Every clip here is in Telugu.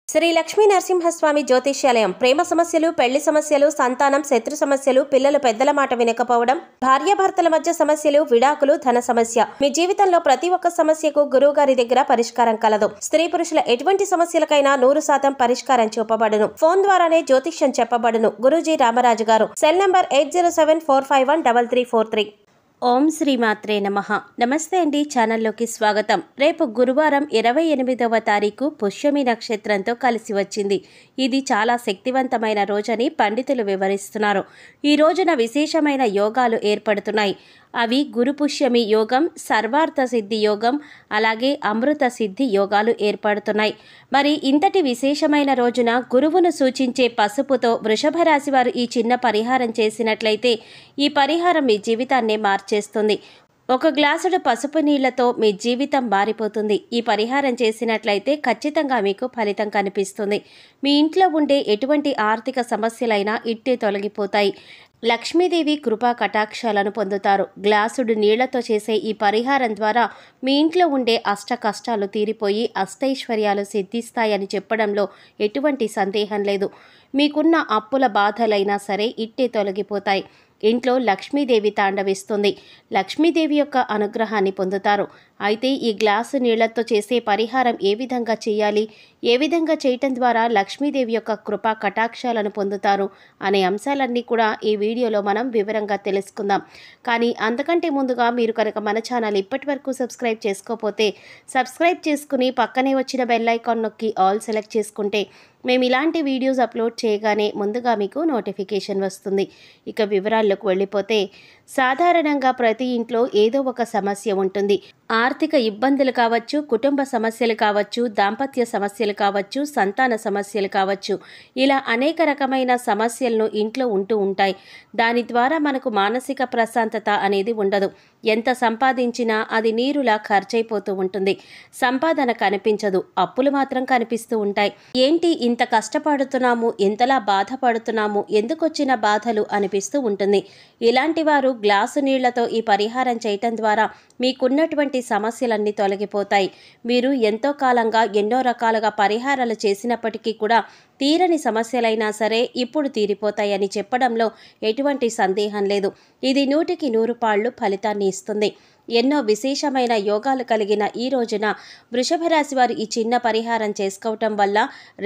శ్రీ లక్ష్మీ నరసింహస్వామి జ్యోతిష్యాలయం ప్రేమ సమస్యలు, పెళ్లి సమస్యలు, సంతానం, శత్రు సమస్యలు, పిల్లలు పెద్దల మాట వినకపోవడం, భార్యాభర్తల మధ్య సమస్యలు, విడాకులు, ధన సమస్య. మీ జీవితంలో ప్రతి ఒక్క సమస్యకు గురువు గారి దగ్గర పరిష్కారం కలదు. స్త్రీ పురుషుల ఎటువంటి సమస్యలకైనా 100% పరిష్కారం చూపబడును. ఫోన్ ద్వారానే జ్యోతిష్యం చెప్పబడును. గురూజీ రామరాజు గారు. Cell number 8074513343. ఓం శ్రీమాత్రే నమః. నమస్తే అండి, ఛానల్లోకి స్వాగతం. రేపు గురువారం 28వ తారీఖు పుష్యమి నక్షత్రంతో కలిసి వచ్చింది. ఇది చాలా శక్తివంతమైన రోజని పండితులు వివరిస్తున్నారు. ఈ రోజున విశేషమైన యోగాలు ఏర్పడుతున్నాయి. అవి గురు పుష్యమి యోగం, సర్వార్థ సిద్ధి యోగం, అలాగే అమృత సిద్ధి యోగాలు ఏర్పడుతున్నాయి. మరి ఇంతటి విశేషమైన రోజున గురువును సూచించే పసుపుతో వృషభ రాశి వారు ఈ చిన్న పరిహారం చేసినట్లయితే ఈ పరిహారం మీ జీవితాన్నే మార్చేస్తుంది. ఒక గ్లాసుడు పసుపు నీళ్లతో మీ జీవితం మారిపోతుంది. ఈ పరిహారం చేసినట్లయితే ఖచ్చితంగా మీకు ఫలితం కనిపిస్తుంది. మీ ఇంట్లో ఉండే ఎటువంటి ఆర్థిక సమస్యలైనా ఇట్టే తొలగిపోతాయి. లక్ష్మీదేవి కృపా కటాక్షాలను పొందుతారు. గ్లాసుడు నీళ్లతో చేసే ఈ పరిహారం ద్వారా మీ ఇంట్లో ఉండే అష్ట కష్టాలు తీరిపోయి అష్టైశ్వర్యాలు సిద్ధిస్తాయని చెప్పడంలో ఎటువంటి సందేహం లేదు. మీకున్న అప్పుల బాధలైనా సరే ఇట్టే తొలగిపోతాయి. ఇంట్లో లక్ష్మీదేవి తాండవిస్తుంది. లక్ష్మీదేవి యొక్క అనుగ్రహాన్ని పొందుతారు. అయితే ఈ గ్లాసు నీళ్లతో చేసే పరిహారం ఏ విధంగా చేయాలి, ఏ విధంగా చేయటం ద్వారా లక్ష్మీదేవి యొక్క కృపా కటాక్షాలను పొందుతారు అనే అంశాలన్నీ కూడా ఈ వీడియోలో మనం వివరంగా తెలుసుకుందాం. కానీ అంతకంటే ముందుగా మీరు కనుక మన ఛానల్ ఇప్పటి వరకు సబ్స్క్రైబ్ చేసుకోకపోతే సబ్స్క్రైబ్ చేసుకుని పక్కనే వచ్చిన బెల్ ఐకాన్ నొక్కి ఆల్ సెలెక్ట్ చేసుకుంటే మేము ఇలాంటి వీడియోస్ అప్లోడ్ చేయగానే ముందుగా మీకు నోటిఫికేషన్ వస్తుంది. ఇక వివరాల్లోకి వెళ్ళిపోతే, సాధారణంగా ప్రతి ఇంట్లో ఏదో ఒక సమస్య ఉంటుంది. ఆర్థిక ఇబ్బందులు కావచ్చు, కుటుంబ సమస్యలు కావచ్చు, దాంపత్య సమస్యలు కావచ్చు, సంతాన సమస్యలు కావచ్చు, ఇలా అనేక రకమైన సమస్యలను ఇంట్లో ఉంటూ ఉంటాయి. దాని ద్వారా మనకు మానసిక ప్రశాంతత అనేది ఉండదు. ఎంత సంపాదించినా అది నీరులా ఖర్చయిపోతూ ఉంటుంది. సంపాదన కనిపించదు, అప్పులు మాత్రం కనిపిస్తూ ఉంటాయి. ఏంటి ఇంత కష్టపడుతున్నాము, ఎంతలా బాధపడుతున్నాము, ఎందుకొచ్చిన బాధలు అనిపిస్తూ ఉంటుంది. ఇలాంటి వారు గ్లాసు నీళ్లతో ఈ పరిహారం చేయటం ద్వారా మీకున్నటువంటి సమస్యలన్నీ తొలగిపోతాయి. మీరు ఎంతో కాలంగా ఎన్నో రకాలుగా పరిహారాలు చేసినప్పటికీ కూడా తీరని సమస్యలైనా సరే ఇప్పుడు తీరిపోతాయని చెప్పడంలో ఎటువంటి సందేహం లేదు. ఇది 100కి 100 పాళ్ళు ఫలితాన్ని ఇస్తుంది. ఎన్నో విశేషమైన యోగాలు కలిగిన ఈ రోజున వృషభ రాశి వారు ఈ చిన్న పరిహారం చేసుకోవటం వల్ల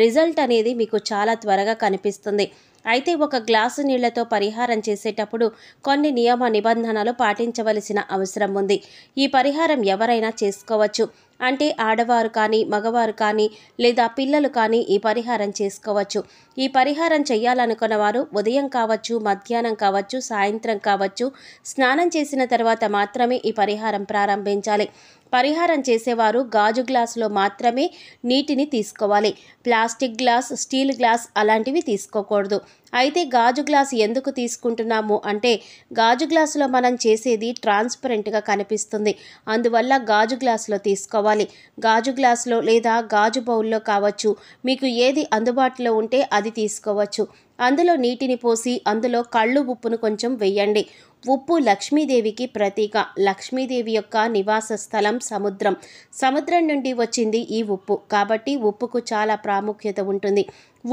రిజల్ట్ అనేది మీకు చాలా త్వరగా కనిపిస్తుంది. అయితే ఒక గ్లాసు నీళ్లతో పరిహారం చేసేటప్పుడు కొన్ని నియమ నిబంధనలు పాటించవలసిన అవసరం ఉంది. ఈ పరిహారం ఎవరైనా చేసుకోవచ్చు. అంటే ఆడవారు కానీ, మగవారు కానీ, లేదా పిల్లలు కానీ ఈ పరిహారం చేసుకోవచ్చు. ఈ పరిహారం చేయాలనుకున్న వారు ఉదయం కావచ్చు, మధ్యాహ్నం కావచ్చు, సాయంత్రం కావచ్చు, స్నానం చేసిన తర్వాత మాత్రమే ఈ పరిహారం ప్రారంభించాలి. పరిహారం చేసేవారు గాజు గ్లాసులో మాత్రమే నీటిని తీసుకోవాలి. ప్లాస్టిక్ గ్లాస్, స్టీల్ గ్లాస్ అలాంటివి తీసుకోకూడదు. అయితే గాజు గ్లాసు ఎందుకు తీసుకుంటున్నాము అంటే, గాజు గ్లాసులో మనం చేసేది ట్రాన్స్పరెంట్గా కనిపిస్తుంది. అందువల్ల గాజు గ్లాసులో తీసుకోవాలి. గాజు గ్లాసులో లేదా గాజు బౌల్లో కావచ్చు, మీకు ఏది అందుబాటులో ఉంటే అది తీసుకోవచ్చు. అందులో నీటిని పోసి అందులో కళ్ళు ఉప్పును కొంచెం వేయండి. ఉప్పు లక్ష్మీదేవికి ప్రతీక. లక్ష్మీదేవి యొక్క నివాస స్థలం సముద్రం. సముద్రం నుండి వచ్చింది ఈ ఉప్పు. కాబట్టి ఉప్పుకు చాలా ప్రాముఖ్యత ఉంటుంది.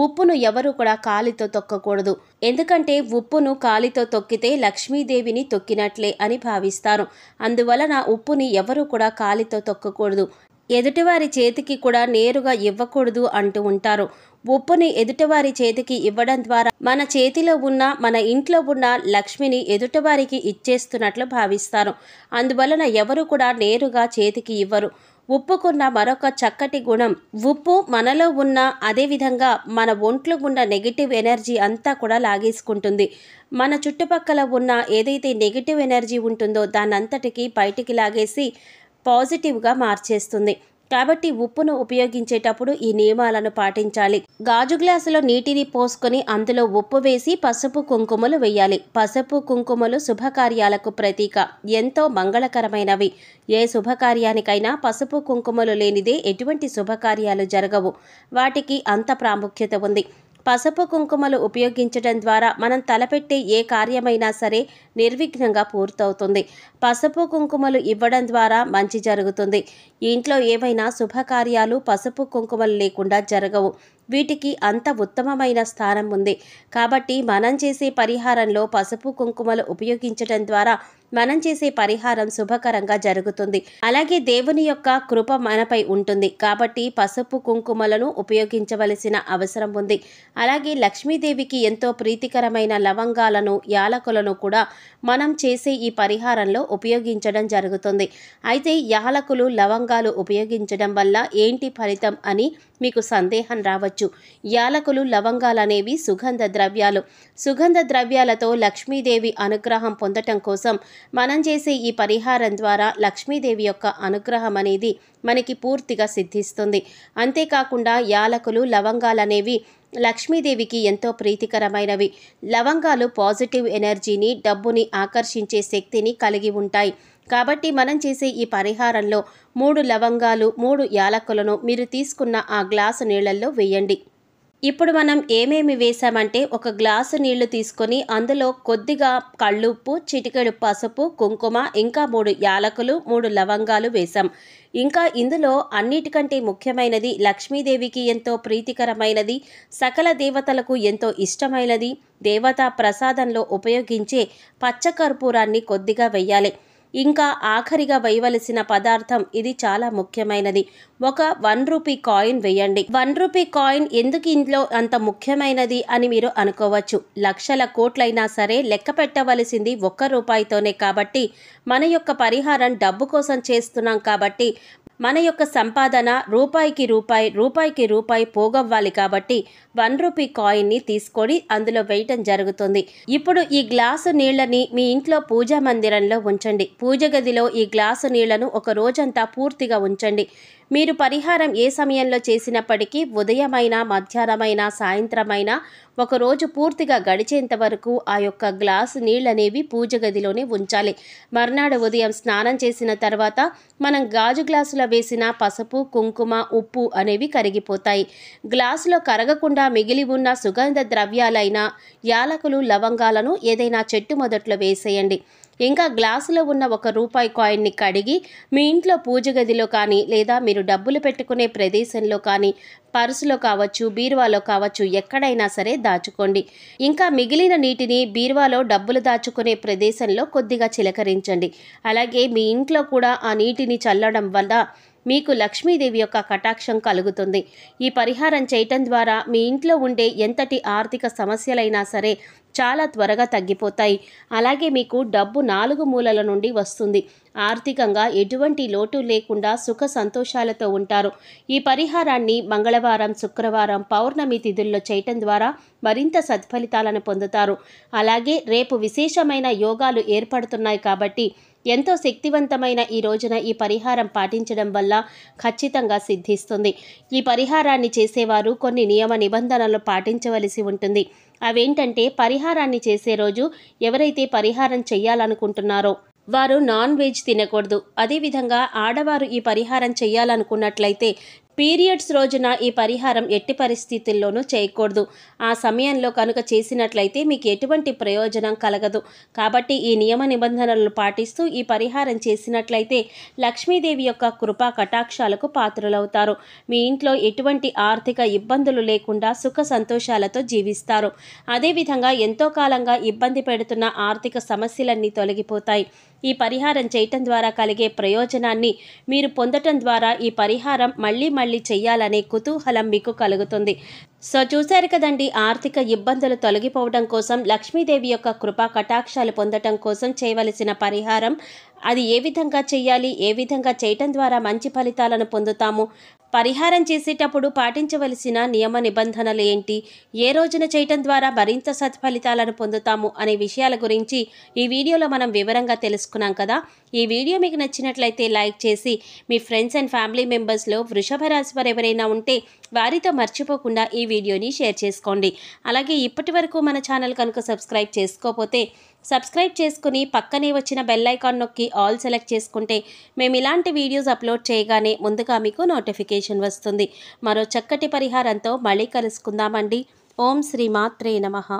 ఉప్పును ఎవరు కూడా కాలితో తొక్కకూడదు. ఎందుకంటే ఉప్పును కాలితో తొక్కితే లక్ష్మీదేవిని తొక్కినట్లే అని భావిస్తారు. అందువలన ఉప్పుని ఎవరు కూడా కాలితో తొక్కకూడదు. ఎదుటివారి చేతికి కూడా నేరుగా ఇవ్వకూడదు అంటూ ఉంటారు. ఉప్పుని ఎదుటివారి చేతికి ఇవ్వడం ద్వారా మన చేతిలో ఉన్న, మన ఇంట్లో ఉన్న లక్ష్మిని ఎదుటివారికి ఇచ్చేస్తున్నట్లు భావిస్తారు. అందువలన ఎవరు కూడా నేరుగా చేతికి ఇవ్వరు. ఉప్పుకున్న మరొక చక్కటి గుణం, ఉప్పు మనలో ఉన్న, అదేవిధంగా మన ఒంట్లో ఉన్న నెగిటివ్ ఎనర్జీ అంతా కూడా లాగేసుకుంటుంది. మన చుట్టుపక్కల ఉన్న ఏదైతే నెగిటివ్ ఎనర్జీ ఉంటుందో దానంతటికీ బయటికి లాగేసి పాజిటివ్గా మార్చేస్తుంది. కాబట్టి ఉప్పును ఉపయోగించేటప్పుడు ఈ నియమాలను పాటించాలి. గాజు గ్లాసులో నీటిని పోసుకొని అందులో ఉప్పు వేసి పసుపు కుంకుమలు వేయాలి. పసుపు కుంకుమలు శుభకార్యాలకు ప్రతీక, ఎంతో మంగళకరమైనవి. ఏ శుభకార్యానికైనా పసుపు కుంకుమలు లేనిదే ఎటువంటి శుభకార్యాలు జరగవు. వాటికి అంత ప్రాముఖ్యత ఉంది. పసుపు కుంకుమలు ఉపయోగించడం ద్వారా మనం తలపెట్టే ఏ కార్యమైనా సరే నిర్విఘ్నంగా పూర్తవుతుంది. పసుపు కుంకుమలు ఇవ్వడం ద్వారా మంచి జరుగుతుంది. ఇంట్లో ఏవైనా శుభకార్యాలు పసుపు కుంకుమలు లేకుండా జరగవు. వీటికి అంత ఉత్తమమైన స్థానం ఉంది. కాబట్టి మనం చేసే పరిహారంలో పసుపు కుంకుమలు ఉపయోగించడం ద్వారా మనం చేసే పరిహారం శుభకరంగా జరుగుతుంది. అలాగే దేవుని యొక్క కృప మనపై ఉంటుంది. కాబట్టి పసుపు కుంకుమలను ఉపయోగించవలసిన అవసరం ఉంది. అలాగే లక్ష్మీదేవికి ఎంతో ప్రీతికరమైన లవంగాలను, యాలకులను కూడా మనం చేసే ఈ పరిహారంలో ఉపయోగించడం జరుగుతుంది. అయితే యాలకులు, లవంగాలు ఉపయోగించడం వల్ల ఏంటి ఫలితం అని మీకు సందేహం రావచ్చు. యాలకులు, లవంగాలు అనేవి సుగంధ ద్రవ్యాలు. సుగంధ ద్రవ్యాలతో లక్ష్మీదేవి అనుగ్రహం పొందటం కోసం మనం చేసే ఈ పరిహారం ద్వారా లక్ష్మీదేవి యొక్క అనుగ్రహం అనేది మనకి పూర్తిగా సిద్ధిస్తుంది. అంతేకాకుండా యాలకులు, లవంగాలు అనేవి లక్ష్మీదేవికి ఎంతో ప్రీతికరమైనవి. లవంగాలు పాజిటివ్ ఎనర్జీని, డబ్బుని ఆకర్షించే శక్తిని కలిగి ఉంటాయి. కాబట్టి మనం చేసే ఈ పరిహారంలో 3 లవంగాలు, 3 యాలకులను మీరు తీసుకున్న ఆ గ్లాసు నీళ్ళల్లో వేయండి. ఇప్పుడు మనం ఏమేమి వేసామంటే, ఒక గ్లాసు నీళ్లు తీసుకొని అందులో కొద్దిగా కళ్ళుప్పు, చిటికెడు పసుపు, కుంకుమ, ఇంకా 3 యాలకులు, 3 లవంగాలు వేసాం. ఇంకా ఇందులో అన్నిటికంటే ముఖ్యమైనది, లక్ష్మీదేవికి ఎంతో ప్రీతికరమైనది, సకల దేవతలకు ఎంతో ఇష్టమైనది, దేవతా ప్రసాదంలో ఉపయోగించే పచ్చకర్పూరాన్ని కొద్దిగా వెయ్యాలి. ఇంకా ఆఖరిగా వేయవలసిన పదార్థం, ఇది చాలా ముఖ్యమైనది, ఒక 1 రూపీ కాయిన్ వేయండి. 1 రూపీ కాయిన్ ఎందుకు ఇంట్లో అంత ముఖ్యమైనది అని మీరు అనుకోవచ్చు. లక్షల కోట్లైనా సరే లెక్క పెట్టవలసింది 1 రూపాయితోనే. కాబట్టి మన యొక్క పరిహారం డబ్బు కోసం చేస్తున్నాం. కాబట్టి మన యొక్క సంపాదన రూపాయికి రూపాయి, రూపాయికి రూపాయి పోగవ్వాలి. కాబట్టి 1 రూపీ కాయిన్ని తీసుకొని అందులో వేయటం జరుగుతుంది. ఇప్పుడు ఈ గ్లాసు నీళ్ళని మీ ఇంట్లో పూజా మందిరంలో ఉంచండి. పూజ గదిలో ఈ గ్లాసు నీళ్లను ఒక రోజంతా పూర్తిగా ఉంచండి. మీరు పరిహారం ఏ సమయంలో చేసినప్పటికీ ఉదయమైనా, మధ్యాహ్నమైనా, సాయంత్రమైనా, ఒకరోజు పూర్తిగా గడిచేంత వరకు ఆ యొక్క గ్లాసు నీళ్ళనేవి పూజ గదిలోనే ఉంచాలి. మర్నాడు ఉదయం స్నానం చేసిన తర్వాత మనం గాజు గ్లాసులో వేసిన పసుపు, కుంకుమ, ఉప్పు అనేవి కరిగిపోతాయి. గ్లాసులో కరగకుండా మిగిలి ఉన్న సుగంధ ద్రవ్యాలైన యాలకులు, లవంగాలను ఏదైనా చెట్టు మొదట్లో వేసేయండి. ఇంకా గ్లాసులో ఉన్న 1 రూపాయి కాయిన్ని కడిగి మీ ఇంట్లో పూజ గదిలో కానీ, లేదా మీరు డబ్బులు పెట్టుకునే ప్రదేశంలో కానీ, పర్సులో కావచ్చు, బీరువాలో కావచ్చు, ఎక్కడైనా సరే దాచుకోండి. ఇంకా మిగిలిన నీటిని బీరువాలో డబ్బులు దాచుకునే ప్రదేశంలో కొద్దిగా చిలకరించండి. అలాగే మీ ఇంట్లో కూడా ఆ నీటిని చల్లడం వల్ల మీకు లక్ష్మీదేవి యొక్క కటాక్షం కలుగుతుంది. ఈ పరిహారం చేయటం ద్వారా మీ ఇంట్లో ఉండే ఎంతటి ఆర్థిక సమస్యలైనా సరే చాలా త్వరగా తగ్గిపోతాయి. అలాగే మీకు డబ్బు 4 మూలల నుండి వస్తుంది. ఆర్థికంగా ఎటువంటి లోటు లేకుండా సుఖ సంతోషాలతో ఉంటారు. ఈ పరిహారాన్ని మంగళవారం, శుక్రవారం, పౌర్ణమి తిథుల్లో చేయటం ద్వారా మరింత సత్ఫలితాలను పొందుతారు. అలాగే రేపు విశేషమైన యోగాలు ఏర్పడుతున్నాయి. కాబట్టి ఎంతో శక్తివంతమైన ఈ రోజున ఈ పరిహారం పాటించడం వల్ల ఖచ్చితంగా సిద్ధిస్తుంది. ఈ పరిహారాన్ని చేసేవారు కొన్ని నియమ నిబంధనలు పాటించవలసి ఉంటుంది. అవేంటంటే, పరిహారాన్ని చేసే రోజు ఎవరైతే పరిహారం చేయాలనుకుంటున్నారో వారు నాన్ వెజ్ తినకూడదు. అదేవిధంగా ఆడవారు ఈ పరిహారం చేయాలనుకున్నట్లయితే పీరియడ్స్ రోజున ఈ పరిహారం ఎట్టి పరిస్థితుల్లోనూ చేయకూడదు. ఆ సమయంలో కనుక చేసినట్లయితే మీకు ఎటువంటి ప్రయోజనం కలగదు. కాబట్టి ఈ నియమ నిబంధనలను పాటిస్తూ ఈ పరిహారం చేసినట్లయితే లక్ష్మీదేవి యొక్క కృపా కటాక్షాలకు పాత్రులవుతారు. మీ ఇంట్లో ఎటువంటి ఆర్థిక ఇబ్బందులు లేకుండా సుఖ సంతోషాలతో జీవిస్తారు. అదేవిధంగా ఎంతో కాలంగా ఇబ్బంది పెడుతున్న ఆర్థిక సమస్యలన్నీ తొలగిపోతాయి. ఈ పరిహారం చేయటం ద్వారా కలిగే ప్రయోజనాన్ని మీరు పొందటం ద్వారా ఈ పరిహారం మళ్ళీ చెయ్యాలనే కుతూహలం మీకు కలుగుతుంది. సో చూశారు కదండి, ఆర్థిక ఇబ్బందులు తొలగిపోవడం కోసం, లక్ష్మీదేవి యొక్క కృపా కటాక్షాలు పొందటం కోసం చేయవలసిన పరిహారం. అది ఏ విధంగా చేయాలి, ఏ విధంగా చేయటం ద్వారా మంచి ఫలితాలను పొందుతాము, పరిహారం చేసేటప్పుడు పాటించవలసిన నియమ నిబంధనలు ఏంటి, ఏ రోజున చేయటం ద్వారా మరింత సత్ఫలితాలను పొందుతాము అనే విషయాల గురించి ఈ వీడియోలో మనం వివరంగా తెలుసుకున్నాం కదా. ఈ వీడియో మీకు నచ్చినట్లయితే లైక్ చేసి మీ ఫ్రెండ్స్ అండ్ ఫ్యామిలీ మెంబర్స్లో వృషభ రాశి వారు ఎవరైనా ఉంటే వారితో మర్చిపోకుండా ఈ వీడియోని షేర్ చేసుకోండి. అలాగే ఇప్పటి వరకు మన ఛానల్ కనుక సబ్స్క్రైబ్ చేసుకోకపోతే సబ్స్క్రైబ్ చేసుకుని పక్కనే వచ్చిన బెల్ ఐకాన్ నొక్కి ఆల్ సెలెక్ట్ చేసుకుంటే మేము ఇలాంటి వీడియోస్ అప్లోడ్ చేయగానే ముందుగా మీకు నోటిఫికేషన్ వస్తుంది. మరో చక్కటి పరిహారంతో మళ్ళీ కలుసుకుందామండి. ఓం శ్రీ మాత్రే నమః.